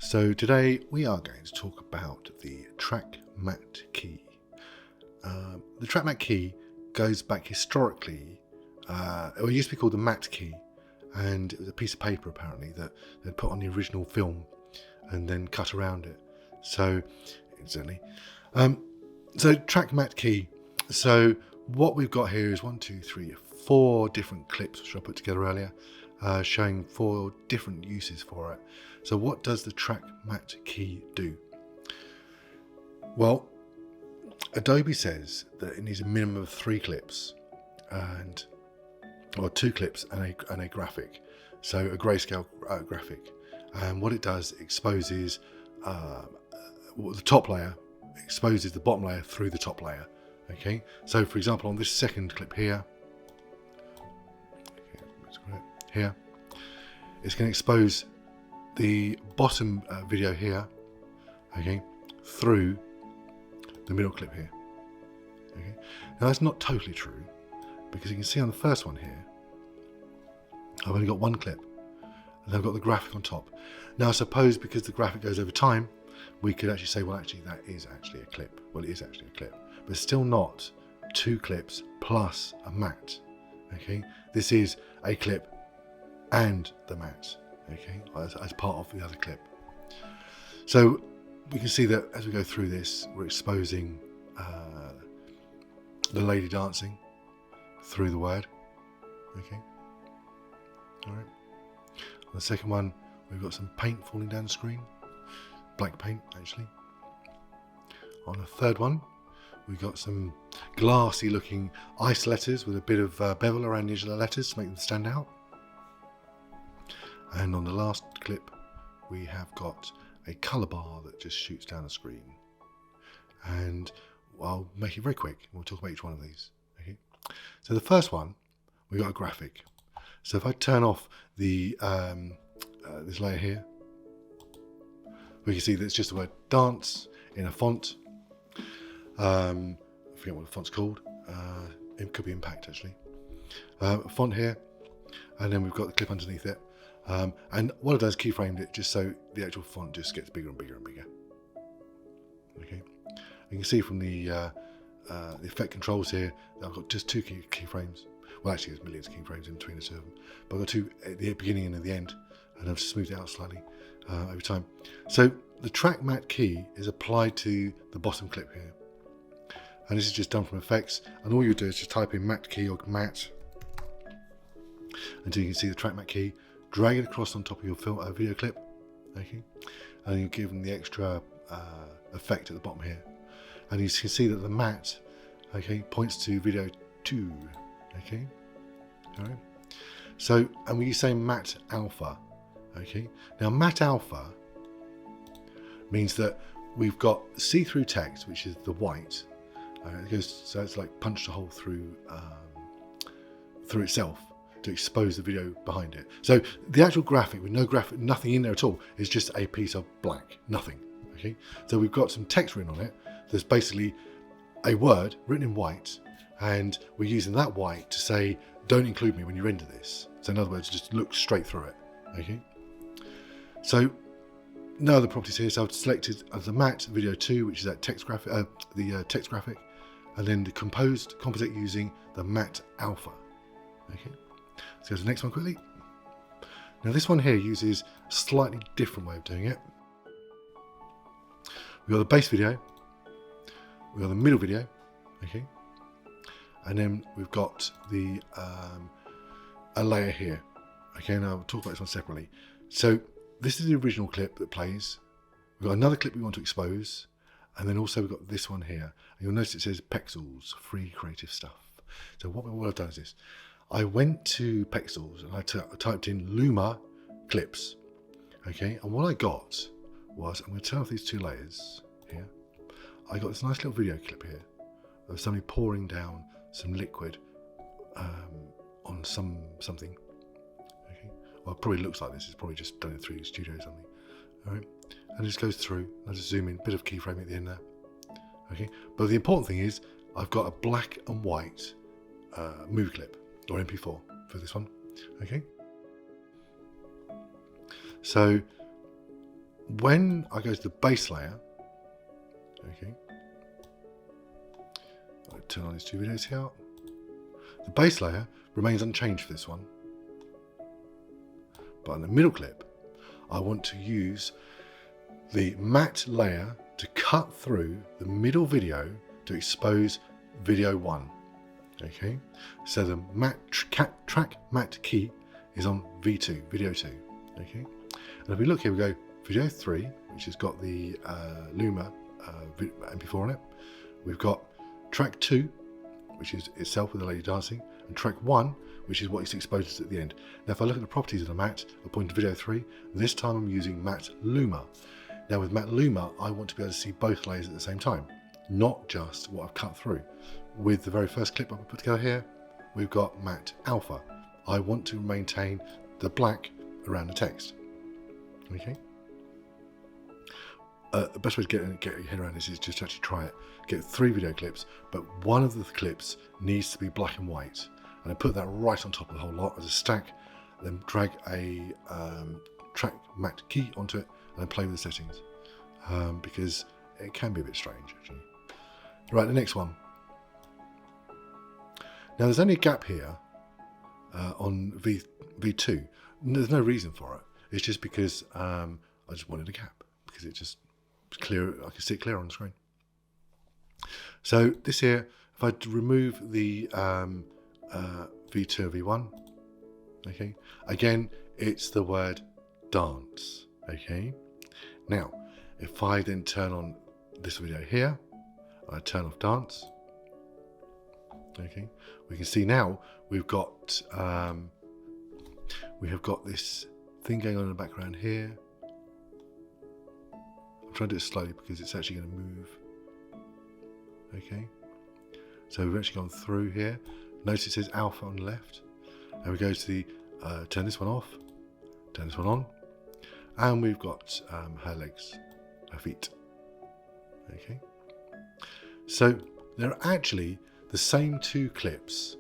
So today we are going to talk about the track matte key. The track matte key goes back historically. It used to be called the matte key, and it was a piece of paper apparently that they'd put on the original film and then cut around it. So exactly. So track matte key. So what we've got here is 4 different clips which I put together earlier, showing 4 different uses for it. So what does the track matte key do? Well, Adobe says that it needs a minimum of 3 clips, or 2 clips and a graphic. So a grayscale graphic. And what it does, exposes the top layer, exposes the bottom layer through the top layer. Okay, so for example, on this second clip here, it's going to expose the bottom video here, okay, through the middle clip here. Okay, now that's not totally true, because you can see on the first one here, I've only got 1 clip, and I've got the graphic on top. Now, I suppose because the graphic goes over time, we could actually say, well, actually, that is actually a clip. Well, it is actually a clip, but it's still not 2 clips plus a matte. Okay, this is a clip and the matte, okay, as part of the other clip. So we can see that as we go through this, we're exposing the lady dancing through the word. Okay, all right. On the second one, we've got some paint falling down the screen, black paint actually. On the third one, we've got some glassy looking ice letters with a bit of bevel around the edge of the letters to make them stand out. And on the last clip, we have got a colour bar that just shoots down the screen. And I'll make it very quick. We'll talk about each one of these. Okay. So the first one, we've got a graphic. So if I turn off the this layer here, we can see that it's just the word dance in a font. I forget what the font's called. It could be Impact actually. A font here, and then we've got the clip underneath it. And what I've done is keyframed it just so the actual font just gets bigger and bigger and bigger. Okay, you can see from the effect controls here that I've got just 2 keyframes. Well, actually, there's millions of keyframes in between the 2 of them, but I've got 2 at the beginning and at the end, and I've smoothed it out slightly over time. So the track matte key is applied to the bottom clip here, and this is just done from effects. And all you do is just type in matte key or matte until you can see the track matte key. Drag it across on top of your film, video clip, okay, and you give them the extra effect at the bottom here, and you can see that the matte, okay, points to video 2, okay, all right. So, and when you say matte alpha, okay, now matte alpha means that we've got see-through text, which is the white. It goes, so it's like punched a hole through itself to expose the video behind it. So the actual graphic with no graphic, nothing in there at all, is just a piece of black, nothing. Okay, so we've got some text written on it. There's basically a word written in white, and we're using that white to say, don't include me when you're into this. So in other words, just look straight through it. Okay, so no other properties here. So I've selected as the matte video 2, which is that text graphic, the text graphic, and then the composite using the matte alpha. Okay. Let's go to the next one quickly. Now this one here uses a slightly different way of doing it. We've got the base video, we've got the middle video, okay, and then we've got the a layer here. Okay, now I'll talk about this one separately. So this is the original clip that plays. We've got another clip we want to expose, and then also we've got this one here. And you'll notice it says Pexels, free creative stuff. So what I've done is this. I went to Pexels and I typed in Luma clips, okay, and what I got was, I'm going to turn off these 2 layers here. I got this nice little video clip here of somebody pouring down some liquid on something. Okay, well, it probably looks like this. It's probably just done in 3D Studio or something. All right, and it just goes through. I'll just zoom in, bit of keyframe at the end there. Okay, but the important thing is I've got a black and white movie clip, or MP4 for this one. Okay, so when I go to the base layer, okay, I'll turn on these two videos here. The base layer remains unchanged for this one, but on the middle clip, I want to use the matte layer to cut through the middle video to expose video 1. Okay, so the track matte key is on V2, video 2. Okay, and if we look here, we go video 3, which has got the Luma MP4 on it. We've got track 2, which is itself with the lady dancing, and track 1, which is what is exposed at the end. Now, if I look at the properties of the matte, I point to video 3. This time I'm using matte Luma. Now, with matte Luma, I want to be able to see both layers at the same time, not just what I've cut through. With the very first clip I put together here, we've got matte Alpha. I want to maintain the black around the text. Okay. The best way to get your head around this is just to actually try it. Get 3 video clips, but one of the clips needs to be black and white. And I put that right on top of the whole lot as a stack, then drag a track matte key onto it, and then play with the settings. Because it can be a bit strange, actually. Right, the next one. Now, there's only a gap here on V2. There's no reason for it. It's just because I just wanted a gap, because it just clear. I can see it clear on the screen. So this here, if I remove the V2 and V1, okay, again, it's the word dance, okay. Now, if I then turn on this video here, I turn off dance, okay, we can see now we've got we have got this thing going on in the background here. I'm trying to do it slowly because it's actually going to move. Okay, so we've actually gone through here. Notice it says alpha on the left, and we go to the turn this one off, turn this one on, and we've got her legs, her feet. Okay, so they're actually the same 2 clips,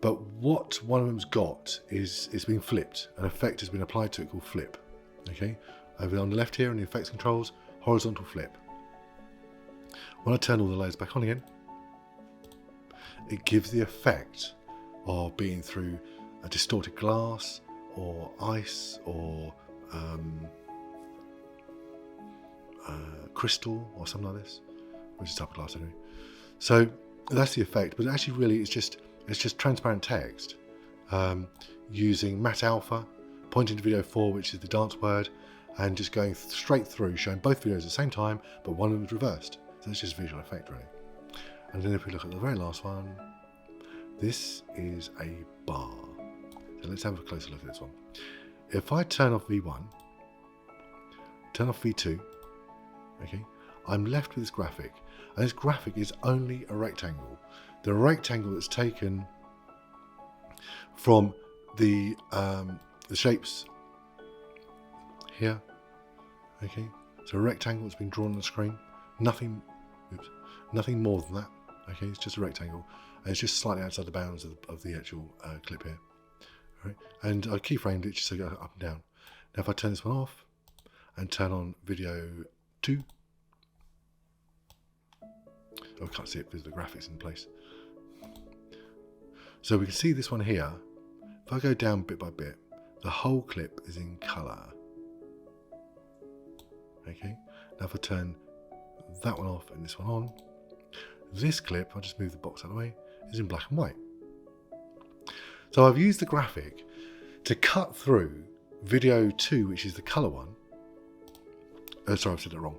but what one of them's got is it's been flipped. An effect has been applied to it called flip. Okay, over on the left here in the effects controls, horizontal flip. When I turn all the layers back on again, it gives the effect of being through a distorted glass or ice or crystal or something like this, which is type of glass anyway. So that's the effect, but actually really it's just transparent text using matte alpha, pointing to video 4, which is the dance word, and just going straight through, showing both videos at the same time, but one of them is reversed. So it's just visual effect really. And then if we look at the very last one, this is a bar. So let's have a closer look at this one. If I turn off V1, turn off V2, okay, I'm left with this graphic. And this graphic is only a rectangle. The rectangle that's taken from the shapes here, okay, so a rectangle that's been drawn on the screen, nothing more than that, okay, it's just a rectangle, and it's just slightly outside the bounds of the actual clip here. All right, and I keyframed it just to go up and down. Now if I turn this one off and turn on video 2, I can't see it because the graphics in place. So we can see this one here. If I go down bit by bit, the whole clip is in colour. Okay, now if I turn that one off and this one on, this clip, I'll just move the box out of the way, is in black and white. So I've used the graphic to cut through video 2, which is the colour one. Sorry, I've said that wrong.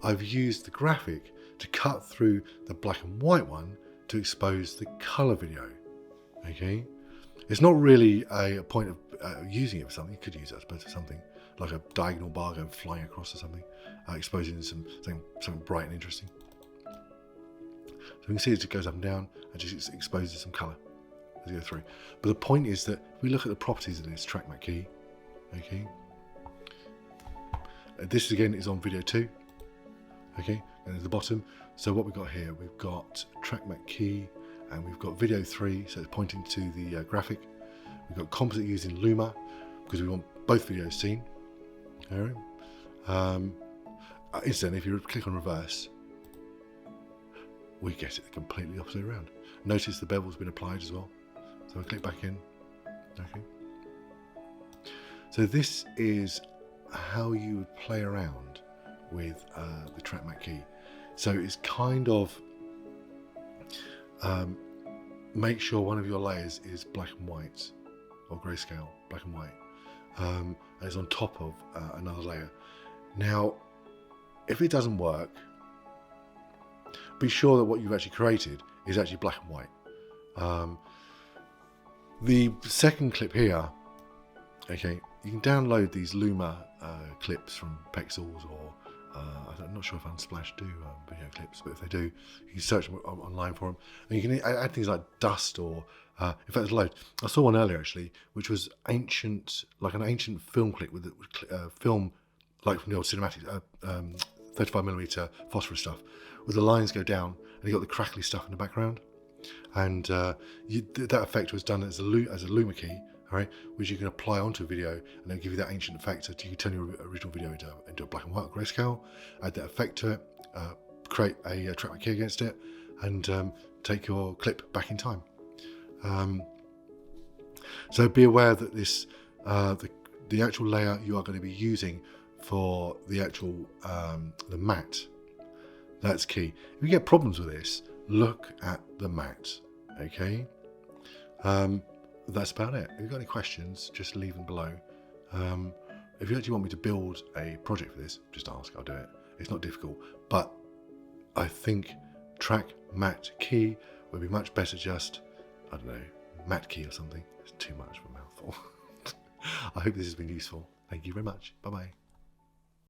I've used the graphic to cut through the black and white one to expose the colour video. Okay, it's not really a point of using it for something. You could use it, I suppose, for something like a diagonal bar going flying across or something, exposing something bright and interesting. So we can see as it goes up and down, and just exposes some colour as you go through. But the point is that if we look at the properties of this track matte key, okay, this again is on video 2, okay, and at the bottom. So what we've got here, we've got track matte key, and we've got video 3, so it's pointing to the graphic. We've got composite using Luma because we want both videos seen. All right. Incidentally, if you click on reverse, we get it completely opposite around. Notice the bevel's been applied as well. So I click back in. Okay. So this is how you would play around with the track matte key. So it's kind of make sure one of your layers is black and white, or grayscale, black and white, and it's on top of another layer. Now, if it doesn't work, be sure that what you've actually created is actually black and white. The second clip here, okay, you can download these Luma clips from Pexels, or I'm not sure if Unsplash do video clips, but if they do, you can search them online for them. And you can add things like dust, or in fact, there's loads. I saw one earlier actually, which was ancient, like an ancient film clip with film, like from the old cinematic 35mm phosphorus stuff, where the lines go down and you got the crackly stuff in the background, and that effect was done as a Luma key. All right, which you can apply onto a video, and then give you that ancient effect. So you can turn your original video into a black and white grayscale, add that effect to it, create a track matte key against it, and take your clip back in time. So be aware that this the actual layer you are going to be using for the actual the matte, that's key. If you get problems with this, look at the matte. Okay. That's about it. If you've got any questions, just leave them below. If you actually want me to build a project for this, just ask, I'll do it. It's not difficult, but I think track matte key would be much better just, I don't know, matte key or something. It's too much of a mouthful. I hope this has been useful. Thank you very much. Bye-bye.